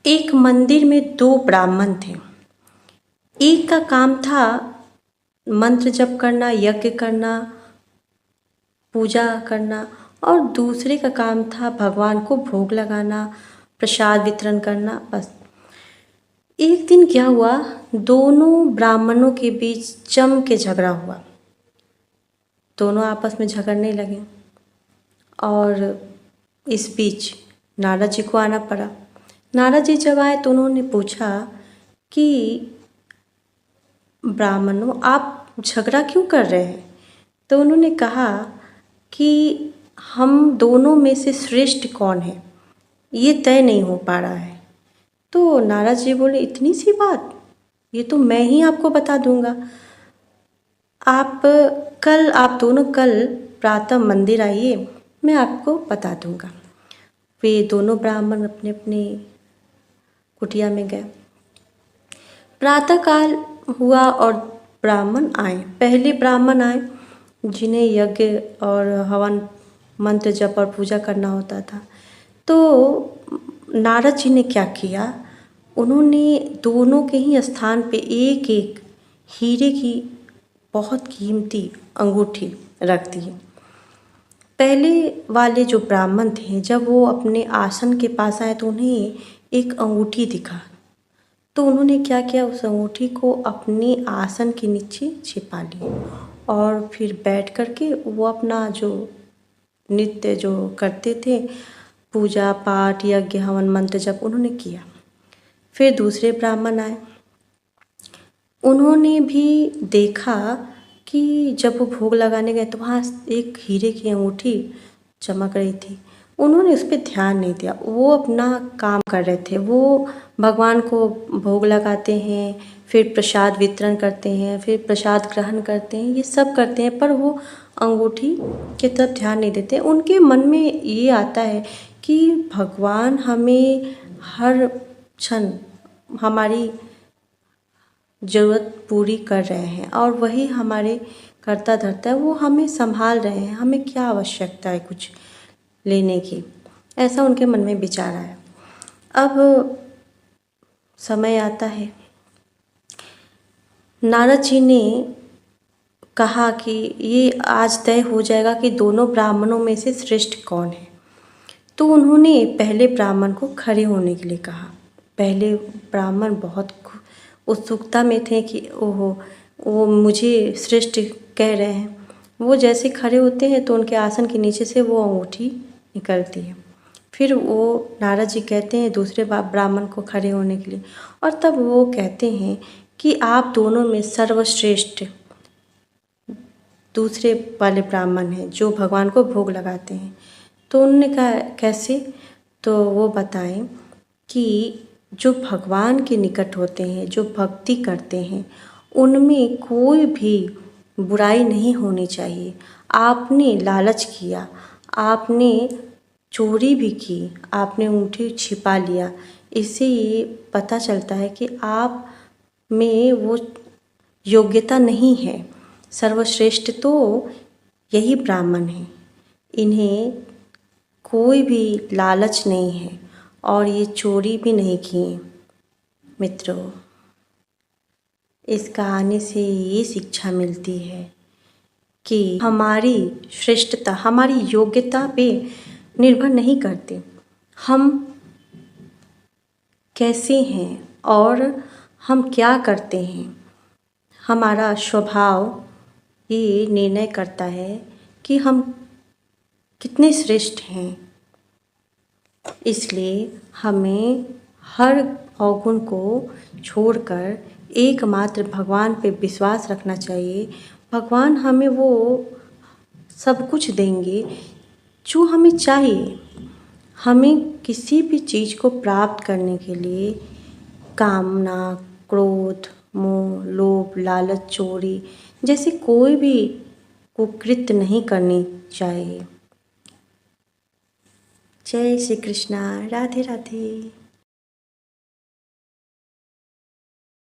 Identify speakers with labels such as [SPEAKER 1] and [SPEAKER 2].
[SPEAKER 1] एक मंदिर में दो ब्राह्मण थे। एक का काम था मंत्र जप करना, यज्ञ करना, पूजा करना, और दूसरे का काम था भगवान को भोग लगाना, प्रसाद वितरण करना। बस एक दिन क्या हुआ, दोनों ब्राह्मणों के बीच जम के झगड़ा हुआ। दोनों आपस में झगड़ने लगे और इस बीच नारद जी को आना पड़ा। नारद जी जब आए तो उन्होंने पूछा कि ब्राह्मणों, आप झगड़ा क्यों कर रहे हैं? तो उन्होंने कहा कि हम दोनों में से श्रेष्ठ कौन है ये तय नहीं हो पा रहा है। तो नारद जी बोले, इतनी सी बात, ये तो मैं ही आपको बता दूंगा। आप दोनों कल प्रातः मंदिर आइए, मैं आपको बता दूंगा। वे दोनों ब्राह्मण अपने अपने कुटिया में गए। प्रातःकाल हुआ और ब्राह्मण आए। पहले ब्राह्मण आए जिन्हें यज्ञ और हवन, मंत्र जप और पूजा करना होता था। तो नारद जी ने क्या किया, उन्होंने दोनों के ही स्थान पे एक एक हीरे की बहुत कीमती अंगूठी रख दी। पहले वाले जो ब्राह्मण थे, जब वो अपने आसन के पास आए तो उन्हें एक अंगूठी दिखा। तो उन्होंने क्या किया, उस अंगूठी को अपने आसन के नीचे छिपा लिया और फिर बैठ कर के वो अपना जो नित्य जो करते थे, पूजा पाठ, यज्ञ हवन, मंत्र जप, उन्होंने किया। फिर दूसरे ब्राह्मण आए। उन्होंने भी देखा कि जब वो भोग लगाने गए तो वहाँ एक हीरे की अंगूठी चमक रही थी। उन्होंने उस पर ध्यान नहीं दिया, वो अपना काम कर रहे थे। वो भगवान को भोग लगाते हैं, फिर प्रसाद वितरण करते हैं, फिर प्रसाद ग्रहण करते हैं, ये सब करते हैं, पर वो अंगूठी की तरफ ध्यान नहीं देते। उनके मन में ये आता है कि भगवान हमें हर क्षण हमारी ज़रूरत पूरी कर रहे हैं और वही हमारे करता धरता है, वो हमें संभाल रहे हैं, हमें क्या आवश्यकता है कुछ लेने की। ऐसा उनके मन में विचार आया। अब समय आता है, नारद जी ने कहा कि ये आज तय हो जाएगा कि दोनों ब्राह्मणों में से श्रेष्ठ कौन है। तो उन्होंने पहले ब्राह्मण को खड़े होने के लिए कहा। पहले ब्राह्मण बहुत उत्सुकता में थे कि ओहो, वो मुझे श्रेष्ठ कह रहे हैं। वो जैसे खड़े होते हैं तो उनके आसन के नीचे से वो अंगूठी निकलती है। फिर वो नारद जी कहते हैं दूसरे ब्राह्मण को खड़े होने के लिए, और तब वो कहते हैं कि आप दोनों में सर्वश्रेष्ठ दूसरे वाले ब्राह्मण हैं जो भगवान को भोग लगाते हैं। तो उन्होंने कहा कैसे? तो वो बताएं कि जो भगवान के निकट होते हैं, जो भक्ति करते हैं, उनमें कोई भी बुराई नहीं होनी चाहिए। आपने लालच किया, आपने चोरी भी की, आपने अंगूठी छिपा लिया, इससे ये पता चलता है कि आप में वो योग्यता नहीं है। सर्वश्रेष्ठ तो यही ब्राह्मण हैं, इन्हें कोई भी लालच नहीं है और ये चोरी भी नहीं किए। मित्रों, इस कहानी से ये शिक्षा मिलती है कि हमारी श्रेष्ठता हमारी योग्यता पे निर्भर नहीं करते, हम कैसे हैं और हम क्या करते हैं, हमारा स्वभाव ये निर्णय करता है कि हम कितने श्रेष्ठ हैं। इसलिए हमें हर अवगुण को छोड़कर एकमात्र भगवान पे विश्वास रखना चाहिए। भगवान हमें वो सब कुछ देंगे जो हमें चाहिए। हमें किसी भी चीज़ को प्राप्त करने के लिए कामना, क्रोध, मोह, लोभ, लालच, चोरी जैसे कोई भी कुकृत्य नहीं करनी चाहिए। जय श्री कृष्णा। राधे राधे।